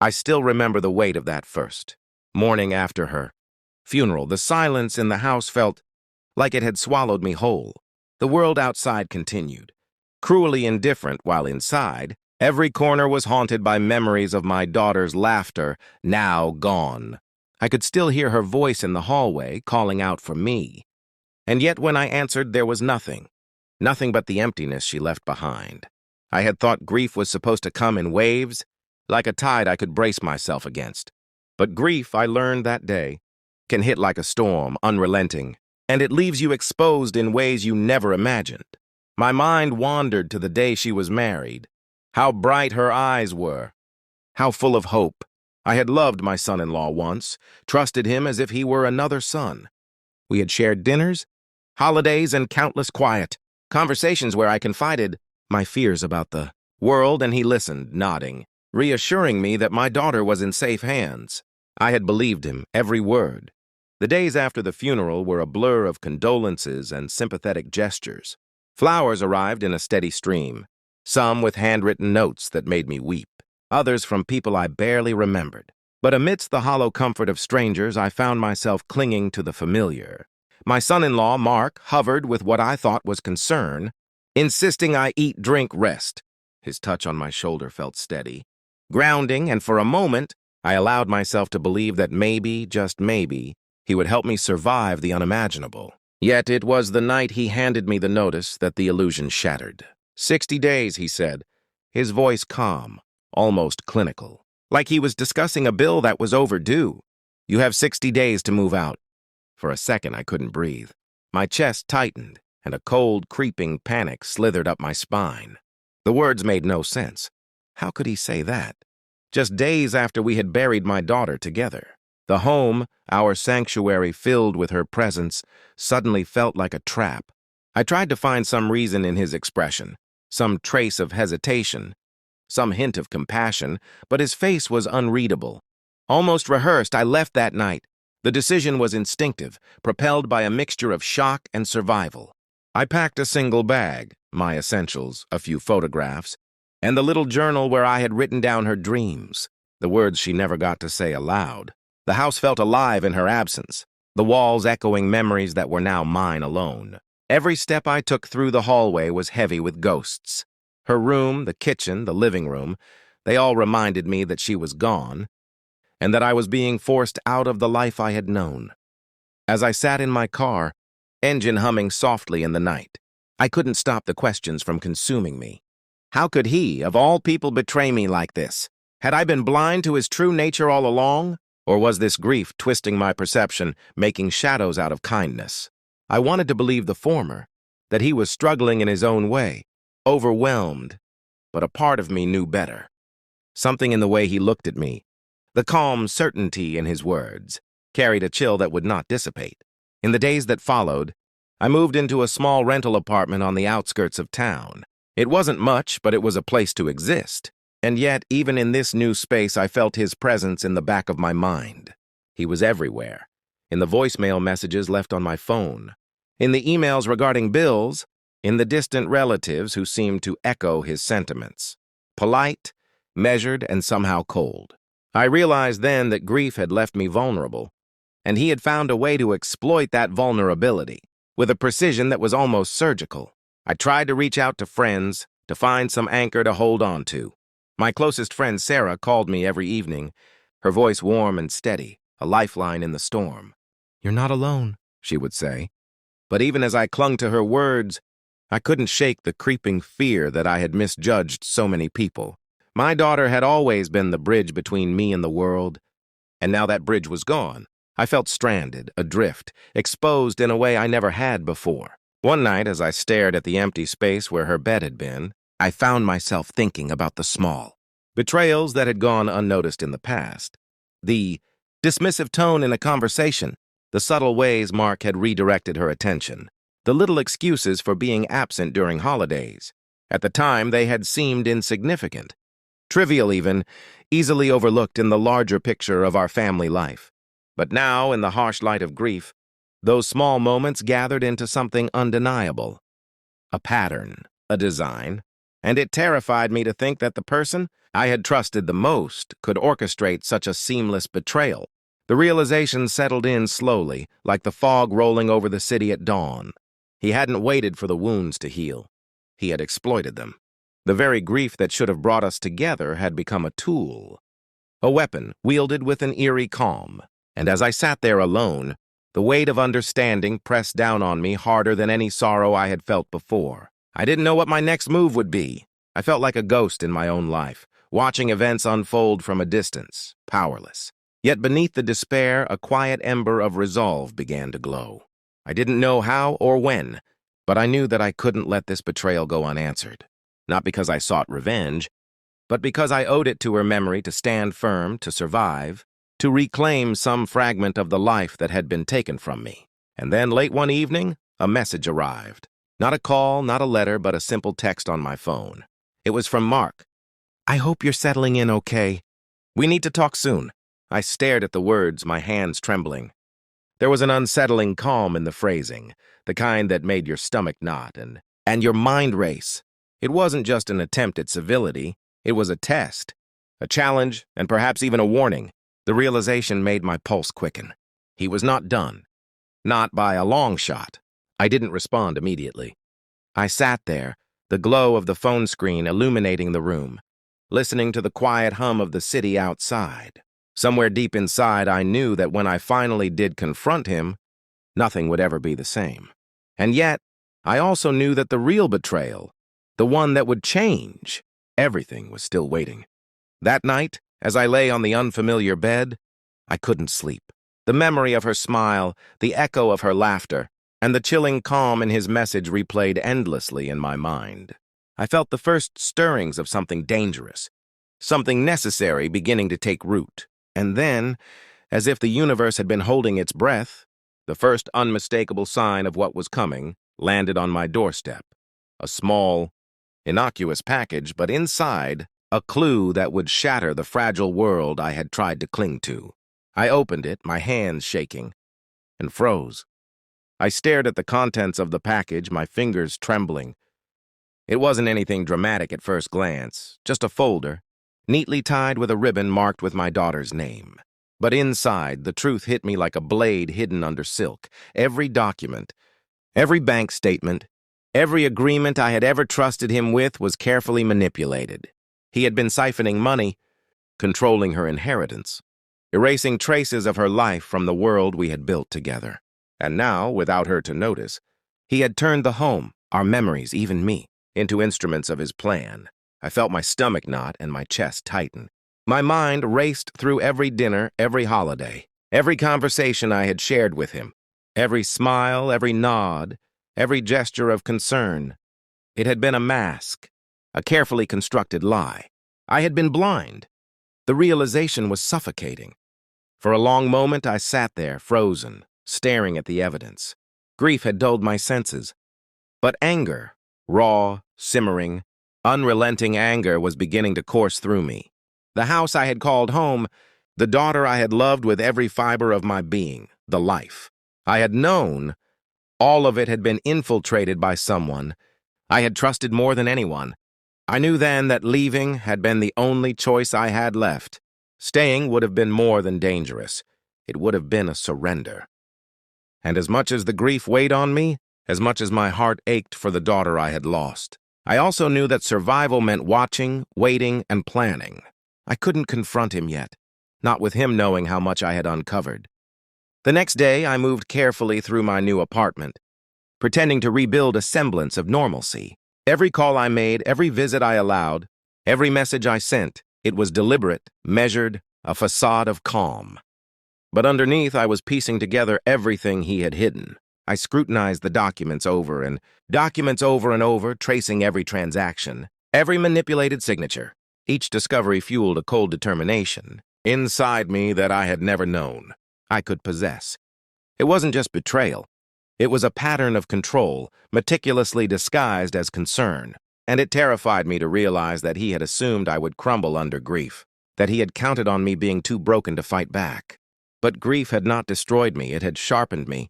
I still remember the weight of that first morning after her funeral. The silence in the house felt like it had swallowed me whole. The world outside continued, cruelly indifferent, while inside, every corner was haunted by memories of my daughter's laughter, now gone. I could still hear her voice in the hallway, calling out for me. And yet when I answered, there was nothing. Nothing but the emptiness she left behind. I had thought grief was supposed to come in waves, like a tide I could brace myself against. But grief, I learned that day, can hit like a storm, unrelenting, and it leaves you exposed in ways you never imagined. My mind wandered to the day she was married. How bright her eyes were. How full of hope. I had loved my son-in-law once, trusted him as if he were another son. We had shared dinners, holidays, and countless quiet conversations where I confided my fears about the world, and he listened, nodding, reassuring me that my daughter was in safe hands. I had believed him, every word. The days after the funeral were a blur of condolences and sympathetic gestures. Flowers arrived in a steady stream, some with handwritten notes that made me weep, others from people I barely remembered. But amidst the hollow comfort of strangers, I found myself clinging to the familiar. My son-in-law, Mark, hovered with what I thought was concern, insisting I eat, drink, rest. His touch on my shoulder felt steady, grounding, and for a moment, I allowed myself to believe that maybe, just maybe, he would help me survive the unimaginable. Yet it was the night he handed me the notice that the illusion shattered. 60 days, he said, his voice calm, almost clinical, like he was discussing a bill that was overdue. You have 60 days to move out. For a second, I couldn't breathe. My chest tightened, and a cold, creeping panic slithered up my spine. The words made no sense. How could he say that? Just days after we had buried my daughter together. The home, our sanctuary filled with her presence, suddenly felt like a trap. I tried to find some reason in his expression, some trace of hesitation, some hint of compassion, but his face was unreadable. Almost rehearsed, I left that night. The decision was instinctive, propelled by a mixture of shock and survival. I packed a single bag, my essentials, a few photographs, and the little journal where I had written down her dreams, the words she never got to say aloud. The house felt alive in her absence, the walls echoing memories that were now mine alone. Every step I took through the hallway was heavy with ghosts. Her room, the kitchen, the living room, they all reminded me that she was gone, and that I was being forced out of the life I had known. As I sat in my car, engine humming softly in the night, I couldn't stop the questions from consuming me. How could he, of all people, betray me like this? Had I been blind to his true nature all along? Or was this grief twisting my perception, making shadows out of kindness? I wanted to believe the former, that he was struggling in his own way, overwhelmed, but a part of me knew better. Something in the way he looked at me, the calm certainty in his words, carried a chill that would not dissipate. In the days that followed, I moved into a small rental apartment on the outskirts of town. It wasn't much, but it was a place to exist. And yet, even in this new space, I felt his presence in the back of my mind. He was everywhere, in the voicemail messages left on my phone, in the emails regarding bills, in the distant relatives who seemed to echo his sentiments. Polite, measured, and somehow cold. I realized then that grief had left me vulnerable, and he had found a way to exploit that vulnerability, with a precision that was almost surgical. I tried to reach out to friends, to find some anchor to hold on to. My closest friend Sarah called me every evening, her voice warm and steady, a lifeline in the storm. "You're not alone," she would say. But even as I clung to her words, I couldn't shake the creeping fear that I had misjudged so many people. My daughter had always been the bridge between me and the world, and now that bridge was gone. I felt stranded, adrift, exposed in a way I never had before. One night, as I stared at the empty space where her bed had been, I found myself thinking about the small betrayals that had gone unnoticed in the past. The dismissive tone in a conversation, the subtle ways Mark had redirected her attention, the little excuses for being absent during holidays. At the time, they had seemed insignificant, trivial even, easily overlooked in the larger picture of our family life. But now, in the harsh light of grief, those small moments gathered into something undeniable. A pattern, a design, and it terrified me to think that the person I had trusted the most could orchestrate such a seamless betrayal. The realization settled in slowly, like the fog rolling over the city at dawn. He hadn't waited for the wounds to heal. He had exploited them. The very grief that should have brought us together had become a tool, a weapon wielded with an eerie calm. And as I sat there alone, the weight of understanding pressed down on me harder than any sorrow I had felt before. I didn't know what my next move would be. I felt like a ghost in my own life, watching events unfold from a distance, powerless. Yet beneath the despair, a quiet ember of resolve began to glow. I didn't know how or when, but I knew that I couldn't let this betrayal go unanswered. Not because I sought revenge, but because I owed it to her memory to stand firm, to survive, to reclaim some fragment of the life that had been taken from me. And then, late one evening, a message arrived. Not a call, not a letter, but a simple text on my phone. It was from Mark. "I hope you're settling in okay. We need to talk soon." I stared at the words, my hands trembling. There was an unsettling calm in the phrasing, the kind that made your stomach knot and your mind race. It wasn't just an attempt at civility, it was a test, a challenge, and perhaps even a warning. The realization made my pulse quicken. He was not done. Not by a long shot. I didn't respond immediately. I sat there, the glow of the phone screen illuminating the room, listening to the quiet hum of the city outside. Somewhere deep inside, I knew that when I finally did confront him, nothing would ever be the same. And yet, I also knew that the real betrayal, the one that would change, everything was still waiting. That night, as I lay on the unfamiliar bed, I couldn't sleep. The memory of her smile, the echo of her laughter, and the chilling calm in his message replayed endlessly in my mind. I felt the first stirrings of something dangerous, something necessary beginning to take root. And then, as if the universe had been holding its breath, the first unmistakable sign of what was coming landed on my doorstep. A small, innocuous package, but inside, a clue that would shatter the fragile world I had tried to cling to. I opened it, my hands shaking, and froze. I stared at the contents of the package, my fingers trembling. It wasn't anything dramatic at first glance, just a folder, neatly tied with a ribbon marked with my daughter's name. But inside, the truth hit me like a blade hidden under silk. Every document, every bank statement, every agreement I had ever trusted him with was carefully manipulated. He had been siphoning money, controlling her inheritance, erasing traces of her life from the world we had built together. And now, without her to notice, he had turned the home, our memories, even me, into instruments of his plan. I felt my stomach knot and my chest tighten. My mind raced through every dinner, every holiday, every conversation I had shared with him, every smile, every nod, every gesture of concern. It had been a mask, a carefully constructed lie. I had been blind. The realization was suffocating. For a long moment, I sat there, frozen, staring at the evidence. Grief had dulled my senses. But anger, raw, simmering, unrelenting anger was beginning to course through me. The house I had called home, the daughter I had loved with every fiber of my being, the life I had known, all of it had been infiltrated by someone I had trusted more than anyone. I knew then that leaving had been the only choice I had left. Staying would have been more than dangerous. It would have been a surrender. And as much as the grief weighed on me, as much as my heart ached for the daughter I had lost, I also knew that survival meant watching, waiting, and planning. I couldn't confront him yet, not with him knowing how much I had uncovered. The next day, I moved carefully through my new apartment, pretending to rebuild a semblance of normalcy. Every call I made, every visit I allowed, every message I sent, it was deliberate, measured, a facade of calm. But underneath, I was piecing together everything he had hidden. I scrutinized the documents over and over, tracing every transaction, every manipulated signature. Each discovery fueled a cold determination inside me that I had never known I could possess. It wasn't just betrayal. It was a pattern of control, meticulously disguised as concern, and it terrified me to realize that he had assumed I would crumble under grief, that he had counted on me being too broken to fight back. But grief had not destroyed me, it had sharpened me,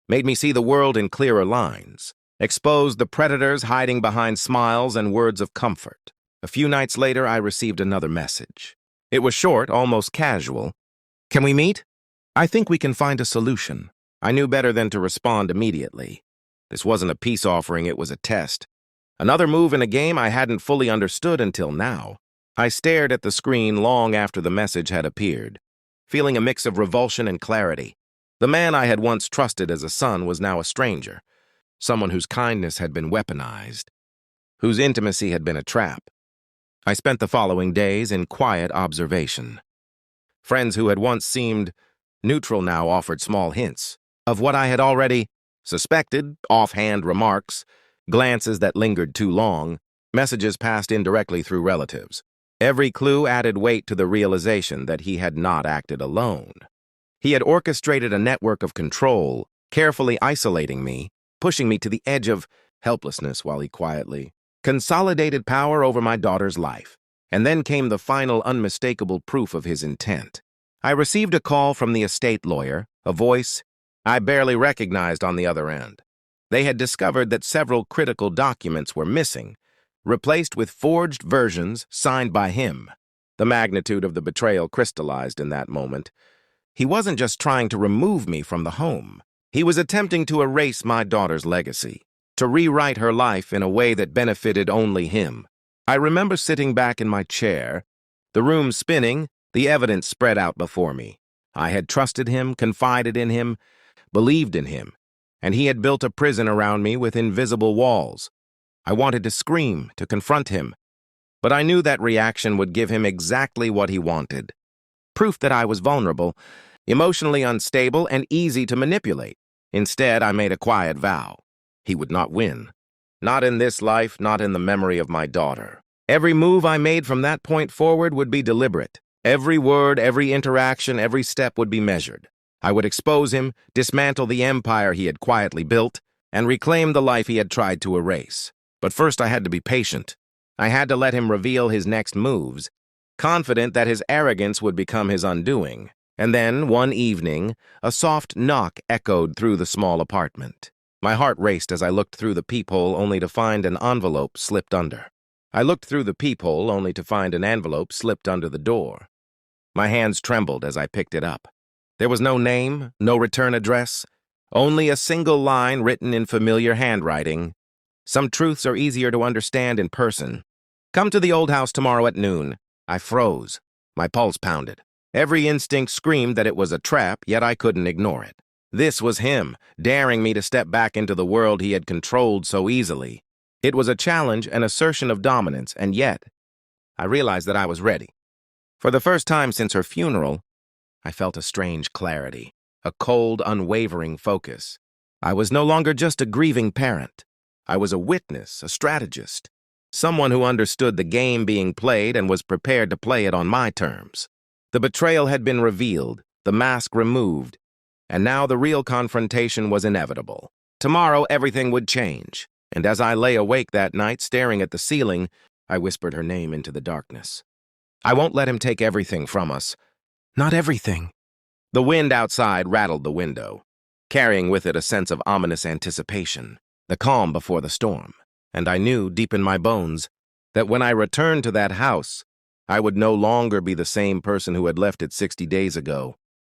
made me see the world in clearer lines, exposed the predators hiding behind smiles and words of comfort. A few nights later, I received another message. It was short, almost casual. "Can we meet? I think we can find a solution." I knew better than to respond immediately. This wasn't a peace offering, it was a test. Another move in a game I hadn't fully understood until now. I stared at the screen long after the message had appeared, feeling a mix of revulsion and clarity. The man I had once trusted as a son was now a stranger, someone whose kindness had been weaponized, whose intimacy had been a trap. I spent the following days in quiet observation. Friends who had once seemed neutral now offered small hints of what I had already suspected, offhand remarks, glances that lingered too long, messages passed indirectly through relatives. Every clue added weight to the realization that he had not acted alone. He had orchestrated a network of control, carefully isolating me, pushing me to the edge of helplessness while he quietly consolidated power over my daughter's life. And then came the final unmistakable proof of his intent. I received a call from the estate lawyer, a voice I barely recognized on the other end. They had discovered that several critical documents were missing, replaced with forged versions signed by him. The magnitude of the betrayal crystallized in that moment. He wasn't just trying to remove me from the home. He was attempting to erase my daughter's legacy, to rewrite her life in a way that benefited only him. I remember sitting back in my chair, the room spinning, the evidence spread out before me. I had trusted him, confided in him, believed in him, and he had built a prison around me with invisible walls. I wanted to scream, to confront him, but I knew that reaction would give him exactly what he wanted. Proof that I was vulnerable, emotionally unstable, and easy to manipulate. Instead, I made a quiet vow. He would not win. Not in this life, not in the memory of my daughter. Every move I made from that point forward would be deliberate. Every word, every interaction, every step would be measured. I would expose him, dismantle the empire he had quietly built, and reclaim the life he had tried to erase. But first I had to be patient. I had to let him reveal his next moves, confident that his arrogance would become his undoing. And then, one evening, a soft knock echoed through the small apartment. My heart raced as I looked through the peephole only to find an envelope slipped under. I looked through the peephole only to find an envelope slipped under the door. My hands trembled as I picked it up. There was no name, no return address, only a single line written in familiar handwriting. Some truths are easier to understand in person. "Come to the old house tomorrow at noon." I froze. My pulse pounded. Every instinct screamed that it was a trap, yet I couldn't ignore it. This was him, daring me to step back into the world he had controlled so easily. It was a challenge, an assertion of dominance, and yet I realized that I was ready. For the first time since her funeral, I felt a strange clarity, a cold, unwavering focus. I was no longer just a grieving parent. I was a witness, a strategist, someone who understood the game being played and was prepared to play it on my terms. The betrayal had been revealed, the mask removed, and now the real confrontation was inevitable. Tomorrow, everything would change, and as I lay awake that night staring at the ceiling, I whispered her name into the darkness. I won't let him take everything from us. Not everything. The wind outside rattled the window, carrying with it a sense of ominous anticipation, the calm before the storm. And I knew, deep in my bones, that when I returned to that house, I would no longer be the same person who had left it 60 days ago.